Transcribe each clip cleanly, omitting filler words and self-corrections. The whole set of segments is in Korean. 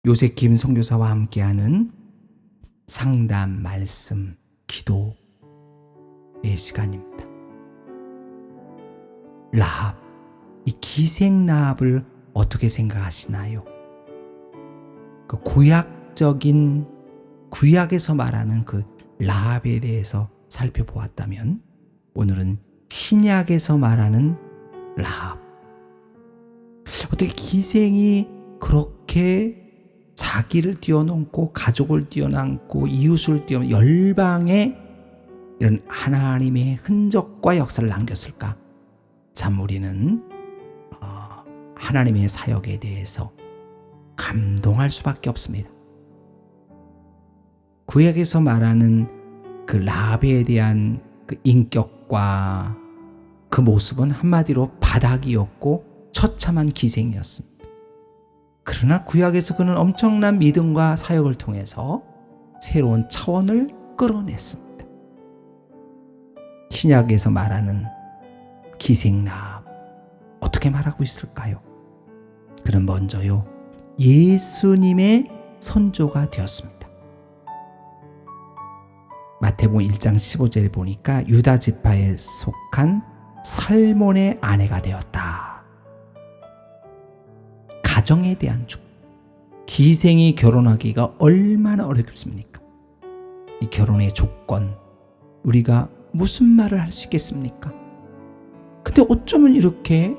요셉김 선교사와 함께하는 상담 말씀 기도의 시간입니다. 라합, 이 기생 라합을 어떻게 생각하시나요? 그 구약에서 말하는 그 라합에 대해서 살펴보았다면, 오늘은 신약에서 말하는 라합. 어떻게 기생이 그렇게 자기를 뛰어넘고 가족을 뛰어넘고 이웃을 뛰어넘고 열방에 이런 하나님의 흔적과 역사를 남겼을까? 참 우리는 하나님의 사역에 대해서 감동할 수밖에 없습니다. 구약에서 말하는 그 라합에 대한 그 인격과 그 모습은 한마디로 바닥이었고 처참한 기생이었습니다. 그러나 구약에서 그는 엄청난 믿음과 사역을 통해서 새로운 차원을 끌어냈습니다. 신약에서 말하는 기생 라합, 어떻게 말하고 있을까요? 그는 먼저요, 예수님의 선조가 되었습니다. 마태복음 1장 15절에 보니까 유다 지파에 속한 살몬의 아내가 되었다. 가정에 대한 축복. 기생이 결혼하기가 얼마나 어렵습니까? 이 결혼의 조건, 우리가 무슨 말을 할 수 있겠습니까? 근데 어쩌면 이렇게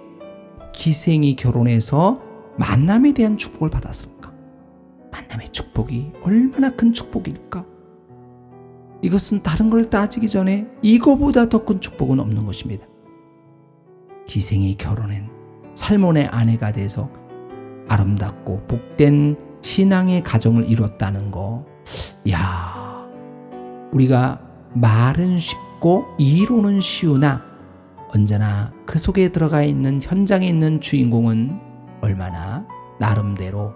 기생이 결혼해서 만남에 대한 축복을 받았을까? 만남의 축복이 얼마나 큰 축복일까? 이것은 다른 걸 따지기 전에 이거보다 더 큰 축복은 없는 것입니다. 기생이 결혼한 살몬의 아내가 돼서 아름답고 복된 신앙의 가정을 이뤘다는 거. 야, 우리가 말은 쉽고 이론은 쉬우나 언제나 그 속에 들어가 있는 현장에 있는 주인공은 얼마나 나름대로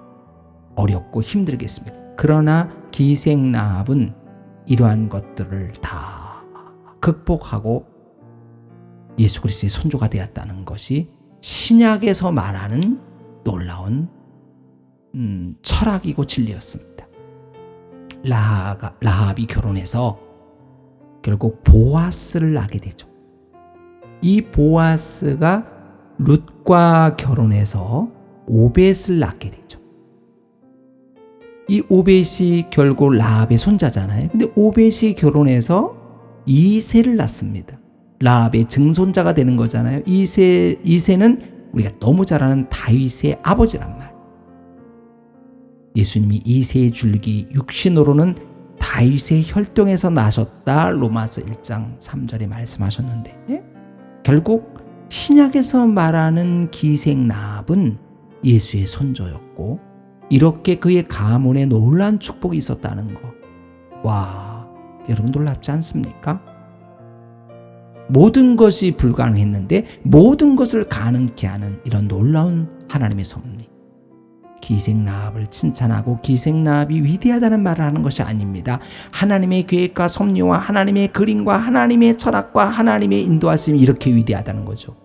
어렵고 힘들겠습니까? 그러나 기생 라합은 이러한 것들을 다 극복하고 예수 그리스도의 선조가 되었다는 것이 신약에서 말하는 놀라운 철학이고 진리였습니다. 라합이 결혼해서 결국 보아스를 낳게 되죠. 이 보아스가 룻과 결혼해서 오벳을 낳게 되죠. 이 오벳이 결국 라합의 손자잖아요. 근데 오벳이 결혼해서 이새를 낳습니다. 라합의 증손자가 되는 거잖아요. 이새는 우리가 너무 잘 아는 다윗의 아버지란 말. 예수님이 이새의 줄기 육신으로는 다윗의 혈통에서 나셨다, 로마서 1장 3절에 말씀하셨는데, 결국 신약에서 말하는 기생 라합은 예수의 손조였고, 이렇게 그의 가문에 놀라운 축복이 있었다는 거. 와, 여러분 놀랍지 않습니까? 모든 것이 불가능했는데 모든 것을 가능케 하는 이런 놀라운 하나님의 섭리. 기생 라합을 칭찬하고 기생 라합이 위대하다는 말을 하는 것이 아닙니다. 하나님의 계획과 섭리와 하나님의 그림과 하나님의 철학과 하나님의 인도하심이 이렇게 위대하다는 거죠.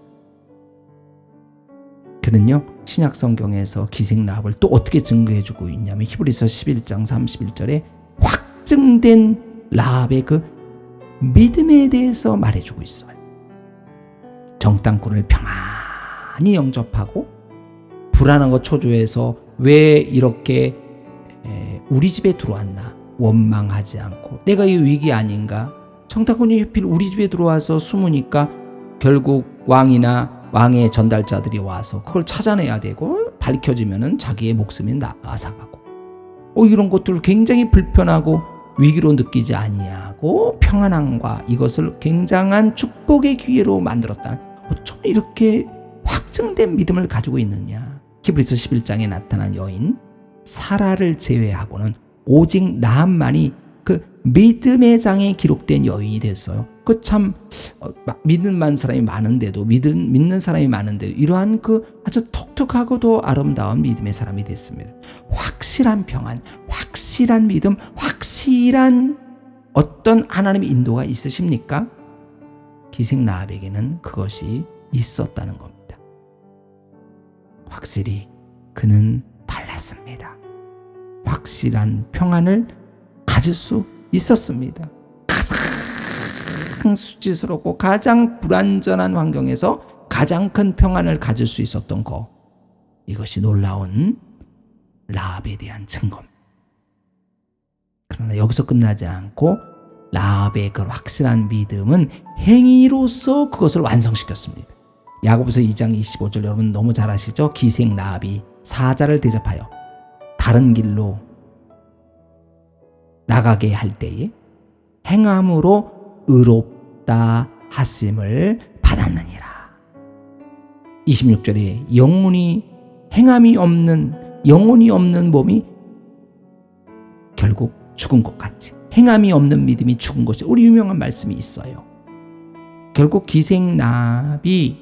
그는요, 신약 성경에서 기생 라합을 또 어떻게 증거해주고 있냐면 히브리서 11장 31절에 확증된 라합의 그 믿음에 대해서 말해주고 있어요. 정탐꾼을 평안히 영접하고 불안한 것 초조해서 왜 이렇게 우리 집에 들어왔나 원망하지 않고, 내가 이 위기 아닌가, 정탐꾼이 하필 우리 집에 들어와서 숨으니까 결국 왕이나 왕의 전달자들이 와서 그걸 찾아내야 되고 밝혀지면은 자기의 목숨이 앗아가고, 이런 것들을 굉장히 불편하고 위기로 느끼지 아니하고 평안함과 이것을 굉장한 축복의 기회로 만들었다. 어쩜 이렇게 확증된 믿음을 가지고 있느냐. 히브리서 11장에 나타난 여인 사라를 제외하고는 오직 라합만이 그 믿음의 장에 기록된 여인이 됐어요. 그 참 믿는 사람이 많은데도 믿는 사람이 많은데도 이러한 그 아주 독특하고도 아름다운 믿음의 사람이 됐습니다. 확실한 평안, 확실한 믿음, 확실한 어떤 하나님의 인도가 있으십니까? 기생 라합에게는 그것이 있었다는 겁니다. 확실히 그는 달랐습니다. 확실한 평안을 가질 수 있었습니다. 가장 수치스럽고 가장 불완전한 환경에서 가장 큰 평안을 가질 수 있었던 것, 이것이 놀라운 라합에 대한 증거입니다. 그러나 여기서 끝나지 않고 라합의 그 확실한 믿음은 행위로서 그것을 완성시켰습니다. 야고보서 2장 25절 여러분 너무 잘 아시죠? 기생 라합이 사자를 대접하여 다른 길로 나가게 할 때에 행함으로 의롭다 하심을 받았느니라. 26절에 영혼이 없는 몸이 결국 죽은 것 같이, 행함이 없는 믿음이 죽은 것이, 우리 유명한 말씀이 있어요. 결국 기생 라합이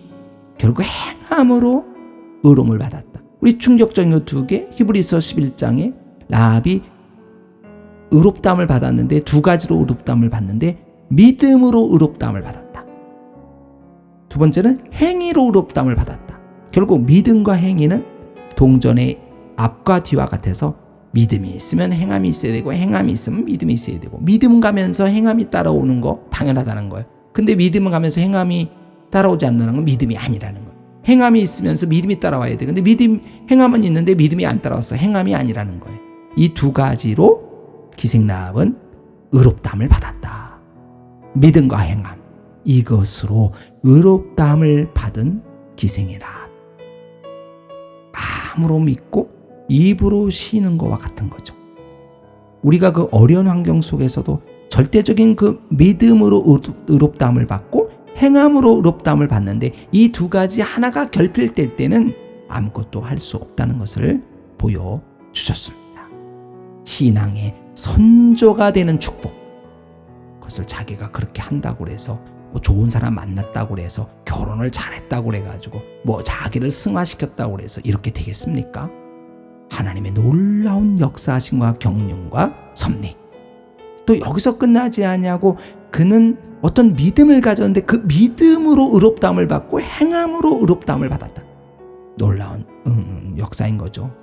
결국 행함으로 의로움을 받았다. 우리 충격적인 두 개, 히브리서 11장에 라합이 의롭다함을 받았는데, 두 가지로 의롭다함을 받는데 믿음으로 의롭다함을 받았다. 두 번째는 행위로 의롭다함을 받았다. 결국 믿음과 행위는 동전의 앞과 뒤와 같아서 믿음이 있으면 행함이 있어야 되고, 행함이 있으면 믿음이 있어야 되고, 믿음 가면서 행함이 따라오는 거 당연하다는 거예요. 근데 믿음을 가면서 행함이 따라오지 않는 건 믿음이 아니라는 거예요. 행함이 있으면서 믿음이 따라와야 돼. 근데 행함은 있는데 믿음이 안 따라와서 행함이 아니라는 거예요. 이 두 가지로 기생 라합은 의롭다함을 받았다. 믿음과 행함, 이것으로 의롭다함을 받은 기생의 라합. 마음으로 믿고 입으로 쉬는 것과 같은 거죠. 우리가 그 어려운 환경 속에서도 절대적인 그 믿음으로 의롭다함을 받고 행함으로 의롭다함을 받는데, 이 두 가지 하나가 결핍될 때는 아무것도 할 수 없다는 것을 보여주셨습니다. 신앙의 선조가 되는 축복, 그것을 자기가 그렇게 한다고 해서 뭐 좋은 사람 만났다고 해서 결혼을 잘했다고 해가지고 뭐 자기를 승화시켰다고 해서 이렇게 되겠습니까? 하나님의 놀라운 역사하심과 경륜과 섭리, 또 여기서 끝나지 아니하고 그는 어떤 믿음을 가졌는데 그 믿음으로 의롭다함을 받고 행함으로 의롭다함을 받았다. 놀라운 역사인 거죠.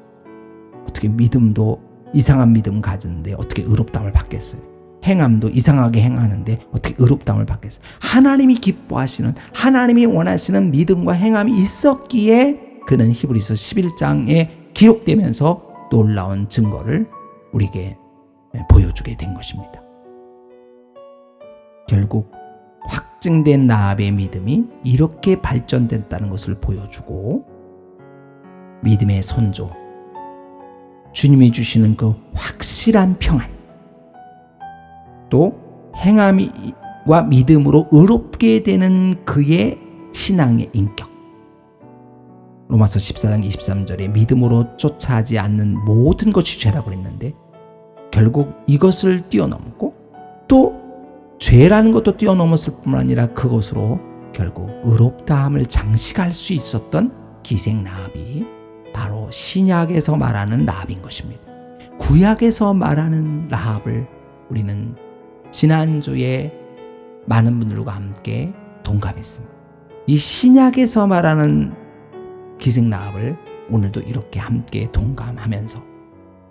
어떻게 믿음도 이상한 믿음 가졌는데 어떻게 의롭다함을 받겠어요? 행함도 이상하게 행하는데 어떻게 의롭다함을 받겠어요? 하나님이 기뻐하시는, 하나님이 원하시는 믿음과 행함이 있었기에 그는 히브리서 11장에 기록되면서 놀라운 증거를 우리에게 보여주게 된 것입니다. 결국 확증된 라합의 믿음이 이렇게 발전됐다는 것을 보여주고, 믿음의 선조, 주님이 주시는 그 확실한 평안, 또 행함과 믿음으로 의롭게 되는 그의 신앙의 인격, 로마서 14장 23절에 믿음으로 쫓아하지 않는 모든 것이 죄라고 했는데, 결국 이것을 뛰어넘고 또 죄라는 것도 뛰어넘었을 뿐만 아니라 그것으로 결국 의롭다함을 장식할 수 있었던 기생 라합이 바로 신약에서 말하는 라합인 것입니다. 구약에서 말하는 라합을 우리는 지난주에 많은 분들과 함께 동감했습니다. 이 신약에서 말하는 기생 라합을 오늘도 이렇게 함께 동감하면서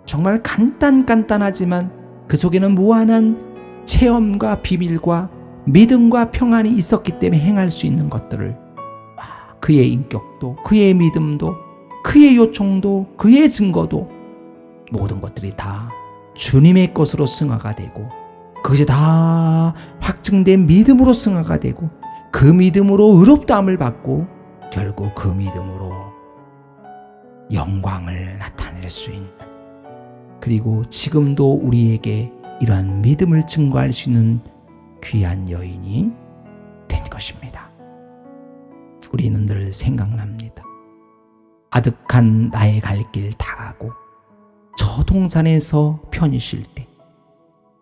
정말 간단하지만 그 속에는 무한한 체험과 비밀과 믿음과 평안이 있었기 때문에 행할 수 있는 것들을, 그의 인격도, 그의 믿음도, 그의 요청도, 그의 증거도, 모든 것들이 다 주님의 것으로 승화가 되고, 그것이 다 확증된 믿음으로 승화가 되고, 그 믿음으로 의롭다함을 받고, 결국 그 믿음으로 영광을 나타낼 수 있는, 그리고 지금도 우리에게 이러한 믿음을 증거할 수 있는 귀한 여인이 된 것입니다. 우리는 늘 생각납니다. 아득한 나의 갈 길 다 가고 저 동산에서 편히 쉴 때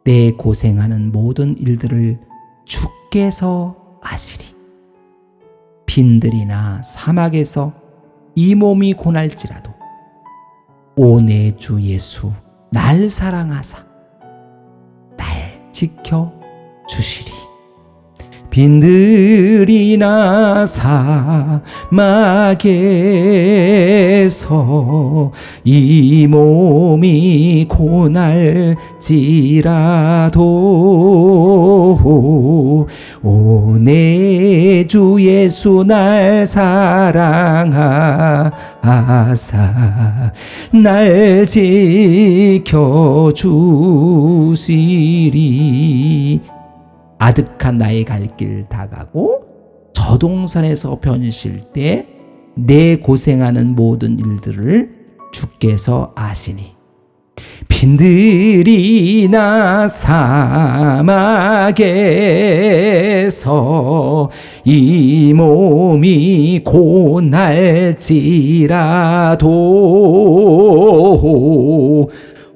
내 고생하는 모든 일들을 주께서 아시리. 빈들이나 사막에서 이 몸이 고날지라도 오 내 주 예수 날 사랑하사 날 지켜 주시리. 빈들이나 사막에서 이 몸이 고날지라도 오 내 주 예수 날 사랑하사 날 지켜주시리. 아득한 나의 갈 길 다가고 저 동산에서 변실 때 내 고생하는 모든 일들을 주께서 아시니 빈들이나 사막에서 이 몸이 고날지라도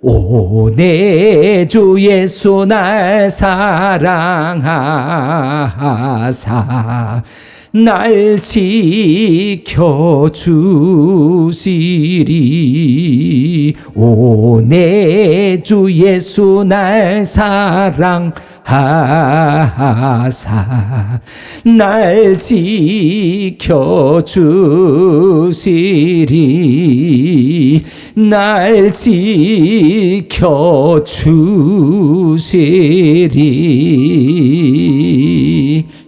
오 내 주 예수 날 사랑하사 날 지켜주시리. 오 내 주 예수 날 사랑하사 날 지켜주시리. 날 지켜주시리.